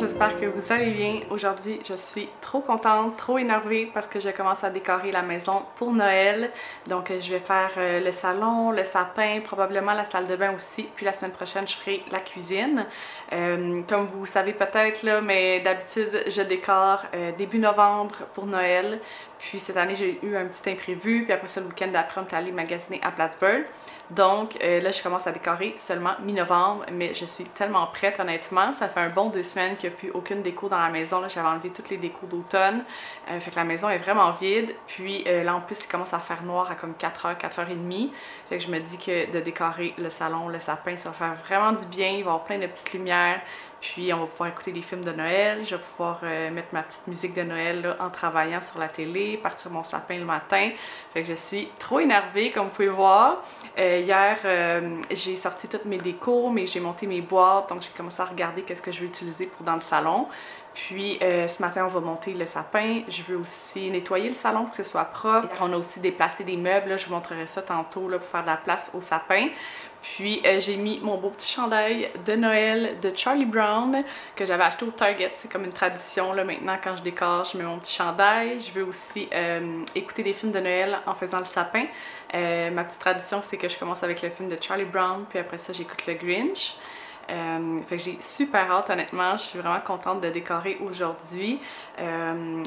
j'espère que vous allez bien. Aujourd'hui, je suis trop contente, trop énervée parce que je commence à décorer la maison pour Noël. Donc, je vais faire le salon, le sapin, probablement la salle de bain aussi. Puis la semaine prochaine, je ferai la cuisine. Comme vous savez peut-être, là, mais d'habitude, je décore début novembre pour Noël. Puis cette année, j'ai eu un petit imprévu. Puis après ça, le week-end d'après, on est allé magasiner à Plattsburgh. Donc là, je commence à décorer seulement mi-novembre, mais je suis tellement prête, honnêtement. Ça fait un bon 2 semaines qu'il n'y a plus aucune déco dans la maison. J'avais enlevé toutes les décos d'automne. Fait que la maison est vraiment vide. Puis là, en plus, il commence à faire noir à comme 4h, 4h30. Fait que je me dis que de décorer le salon, le sapin, ça va faire vraiment du bien. Il va y avoir plein de petites lumières. Puis on va pouvoir écouter des films de Noël. Je vais pouvoir mettre ma petite musique de Noël là, en travaillant sur la télé, partir mon sapin le matin. Fait que je suis trop énervée, comme vous pouvez voir. Hier, j'ai sorti toutes mes décos, mais j'ai monté mes boîtes. Donc j'ai commencé à regarder qu'est-ce que je vais utiliser pour dans le salon. Puis ce matin, on va monter le sapin. Je veux aussi nettoyer le salon pour que ce soit propre. On a aussi déplacé des meubles. Là. Je vous montrerai ça tantôt là, pour faire de la place au sapin. Puis j'ai mis mon beau petit chandail de Noël de Charlie Brown que j'avais acheté au Target. C'est comme une tradition là maintenant quand je décore, je mets mon petit chandail. Je veux aussi écouter des films de Noël en faisant le sapin. Ma petite tradition c'est que je commence avec le film de Charlie Brown puis après ça j'écoute le Grinch. Fait que j'ai super hâte honnêtement, je suis vraiment contente de décorer aujourd'hui.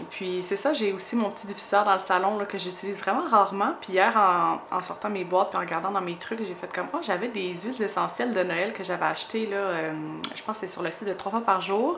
Puis c'est ça, j'ai aussi mon petit diffuseur dans le salon là, que j'utilise vraiment rarement. Puis hier en sortant mes boîtes puis en regardant dans mes trucs, j'ai fait comme oh j'avais des huiles essentielles de Noël que j'avais achetées là, je pense que c'est sur le site de 3 fois par jour.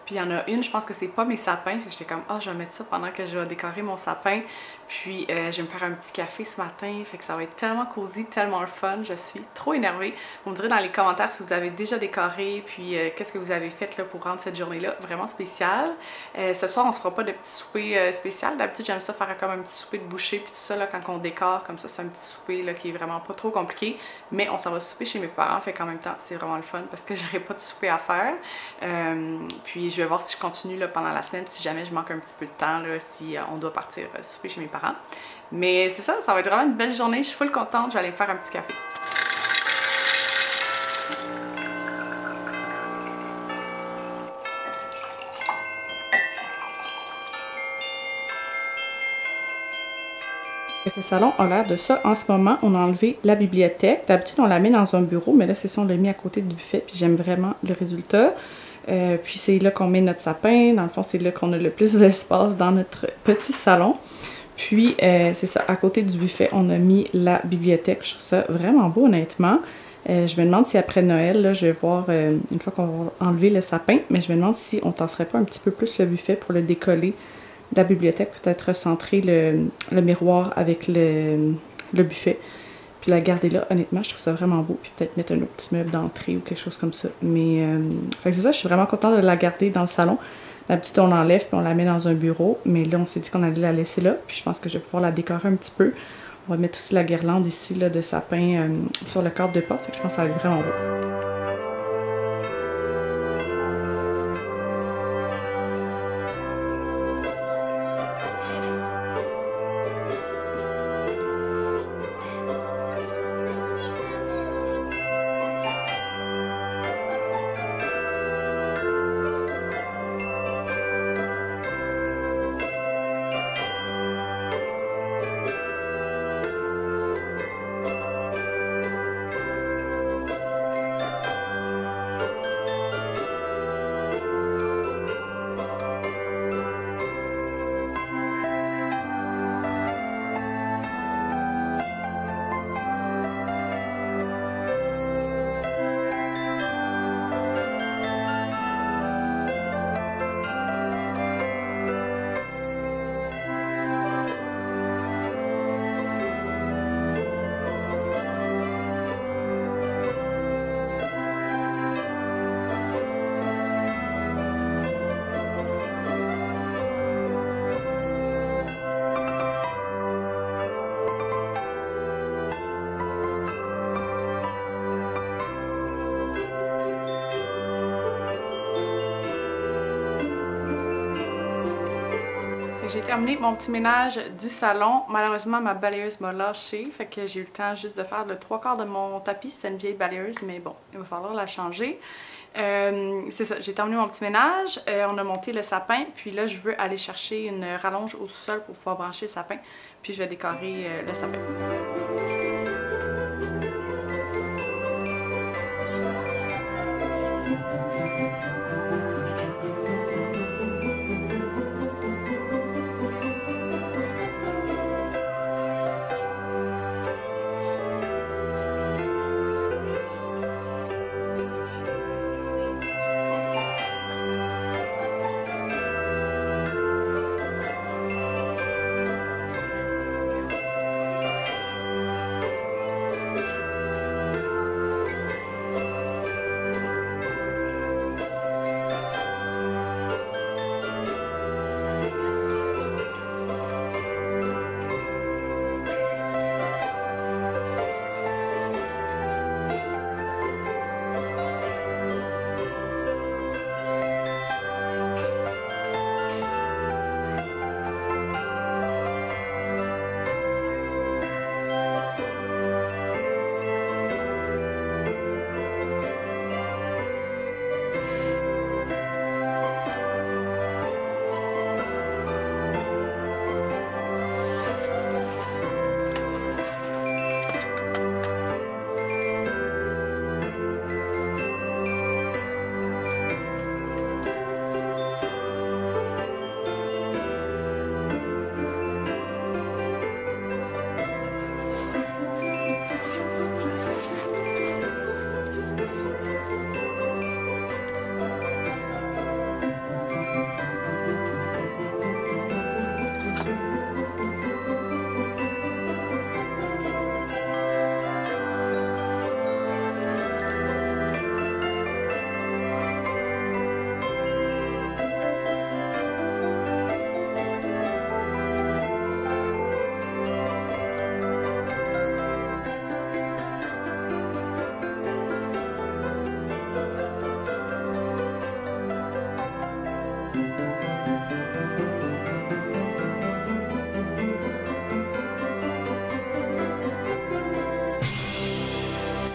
Puis il y en a une, je pense que c'est pas mes sapins. J'étais comme, ah, je vais mettre ça pendant que je vais décorer mon sapin. Puis je vais me faire un petit café ce matin. Fait que ça va être tellement cosy, tellement le fun. Je suis trop énervée. Vous me direz dans les commentaires si vous avez déjà décoré. Puis qu'est-ce que vous avez fait là, pour rendre cette journée-là vraiment spéciale. Ce soir, on se fera pas de petit souper spécial. D'habitude, j'aime ça faire comme un petit souper de boucher. Puis tout ça, là, quand on décore, comme ça, c'est un petit souper là, qui est vraiment pas trop compliqué. Mais on s'en va souper chez mes parents. Fait qu'en même temps, c'est vraiment le fun parce que j'aurai pas de souper à faire. Puis je vais voir si je continue là, pendant la semaine, si jamais je manque un petit peu de temps, là, si on doit partir souper chez mes parents. Mais c'est ça, ça va être vraiment une belle journée. Je suis full contente, je vais aller me faire un petit café. Le salon a l'air de ça en ce moment. On a enlevé la bibliothèque. D'habitude, on la met dans un bureau, mais là, c'est ça, on l'a mis à côté du buffet. Puis j'aime vraiment le résultat. Puis c'est là qu'on met notre sapin. Dans le fond, c'est là qu'on a le plus d'espace dans notre petit salon. Puis c'est ça, à côté du buffet, on a mis la bibliothèque. Je trouve ça vraiment beau, honnêtement. Je me demande si après Noël, là, je vais voir, une fois qu'on va enlever le sapin, mais je me demande si on tasserait pas un petit peu plus le buffet pour le décoller de la bibliothèque. Peut-être recentrer le miroir avec le buffet. Puis la garder là, honnêtement, je trouve ça vraiment beau. Puis peut-être mettre un autre petit meuble d'entrée ou quelque chose comme ça. Mais fait que c'est ça, je suis vraiment contente de la garder dans le salon. D'habitude, on l'enlève puis on la met dans un bureau. Mais là, on s'est dit qu'on allait la laisser là. Puis je pense que je vais pouvoir la décorer un petit peu. On va mettre aussi la guirlande ici là, de sapin sur le cadre de porte. Fait que je pense que ça va être vraiment beau. terminé mon petit ménage du salon. Malheureusement, ma balayeuse m'a lâché, fait que j'ai eu le temps juste de faire le 3/4 de mon tapis. C'était une vieille balayeuse, mais bon, il va falloir la changer. C'est ça, j'ai terminé mon petit ménage, on a monté le sapin, puis là je veux aller chercher une rallonge au sous-sol pour pouvoir brancher le sapin, puis je vais décorer le sapin.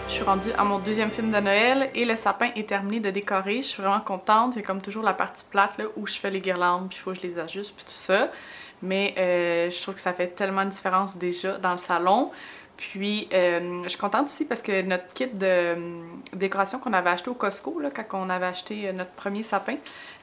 Je suis rendue à mon deuxième film de Noël et le sapin est terminé de décorer. Je suis vraiment contente. Il y a comme toujours la partie plate là, où je fais les guirlandes, puis il faut que je les ajuste, puis tout ça. Mais je trouve que ça fait tellement de différence déjà dans le salon. Puis je suis contente aussi parce que notre kit de décoration qu'on avait acheté au Costco, là, quand on avait acheté notre premier sapin,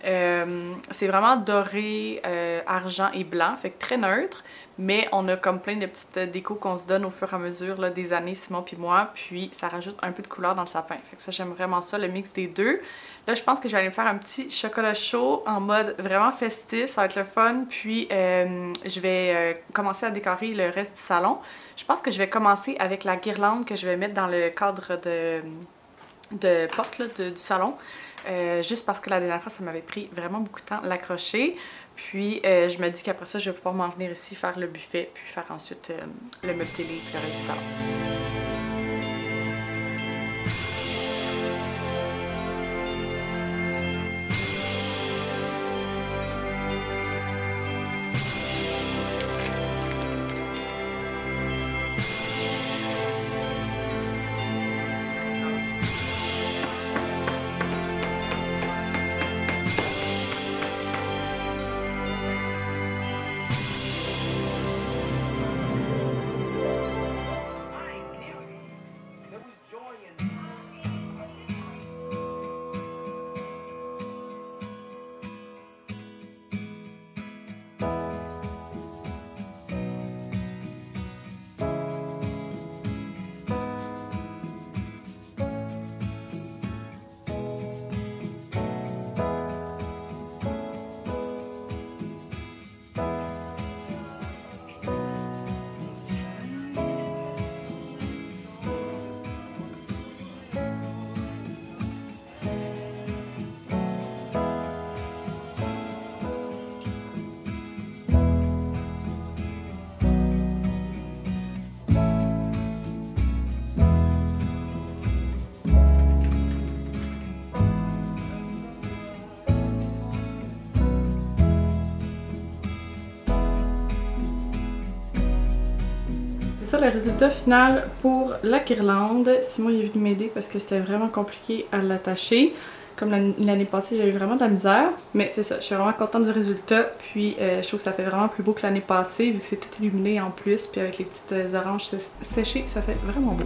c'est vraiment doré, argent et blanc, fait que très neutre. Mais on a comme plein de petites décos qu'on se donne au fur et à mesure là, des années, Simon puis moi, puis ça rajoute un peu de couleur dans le sapin. Fait que ça, j'aime vraiment ça, le mix des deux. Là, je pense que je vais aller me faire un petit chocolat chaud en mode vraiment festif, ça va être le fun. Puis je vais commencer à décorer le reste du salon. Je pense que je vais commencer avec la guirlande que je vais mettre dans le cadre de porte là, du salon. Juste parce que la dernière fois, ça m'avait pris vraiment beaucoup de temps l'accrocher. Puis je me dis qu'après ça, je vais pouvoir m'en venir ici faire le buffet, puis faire ensuite le meuble télé puis le reste du salon. le résultat final pour la guirlande. Simon il est venu m'aider parce que c'était vraiment compliqué à l'attacher. Comme l'année passée, j'ai eu vraiment de la misère. Mais c'est ça, je suis vraiment contente du résultat. Puis je trouve que ça fait vraiment plus beau que l'année passée, vu que c'est tout illuminé en plus. Puis avec les petites oranges séchées, ça fait vraiment beau.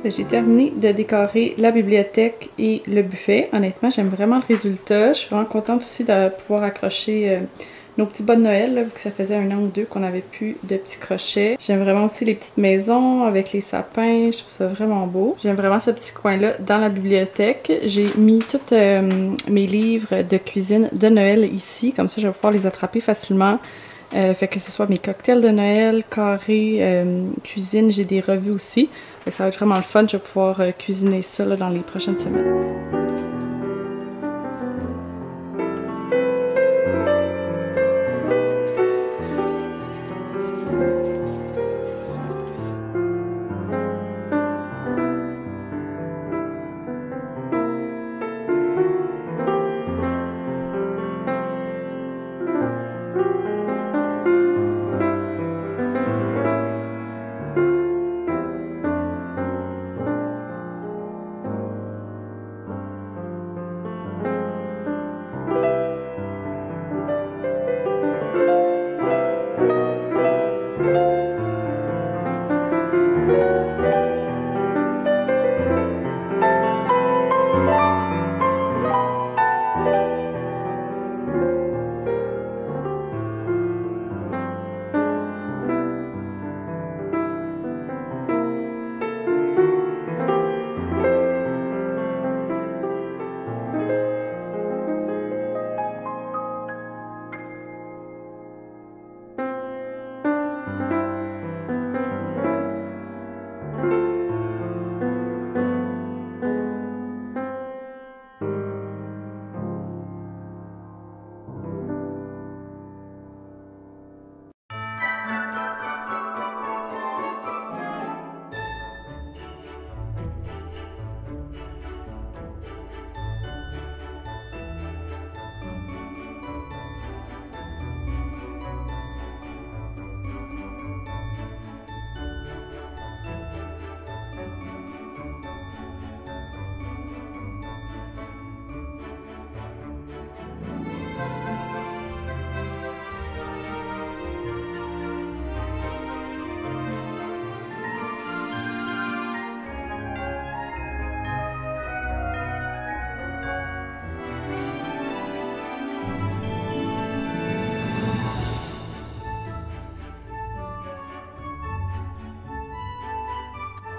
J'ai terminé de décorer la bibliothèque et le buffet. Honnêtement, j'aime vraiment le résultat. Je suis vraiment contente aussi de pouvoir accrocher nos petits bas de Noël, là, vu que ça faisait 1 an ou 2 qu'on n'avait plus de petits crochets. J'aime vraiment aussi les petites maisons avec les sapins. Je trouve ça vraiment beau. J'aime vraiment ce petit coin-là dans la bibliothèque. J'ai mis tous mes livres de cuisine de Noël ici. Comme ça, je vais pouvoir les attraper facilement. Fait que ce soit mes cocktails de Noël, carré, cuisine, j'ai des revues aussi. Fait que ça va être vraiment le fun, je vais pouvoir cuisiner ça là, dans les prochaines semaines.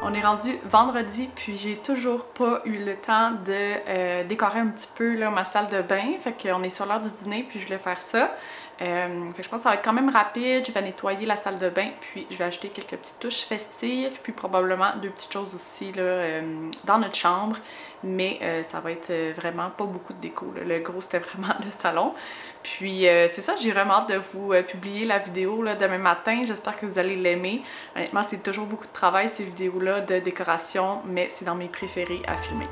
On est rendu vendredi, puis j'ai toujours pas eu le temps de décorer un petit peu là, ma salle de bain. Fait qu'on est sur l'heure du dîner, puis je voulais faire ça. Fait que je pense que ça va être quand même rapide. Je vais nettoyer la salle de bain, puis je vais ajouter quelques petites touches festives, puis probablement 2 petites choses aussi là, dans notre chambre. Mais ça va être vraiment pas beaucoup de déco, là. Le gros, c'était vraiment le salon. Puis c'est ça, j'ai vraiment hâte de vous publier la vidéo là, demain matin. J'espère que vous allez l'aimer. Honnêtement, c'est toujours beaucoup de travail ces vidéos-là de décoration, mais c'est dans mes préférés à filmer.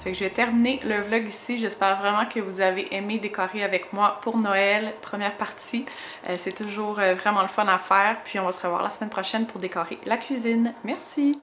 Fait que je vais terminer le vlog ici. J'espère vraiment que vous avez aimé décorer avec moi pour Noël, première partie. C'est toujours vraiment le fun à faire. Puis on va se revoir la semaine prochaine pour décorer la cuisine. Merci!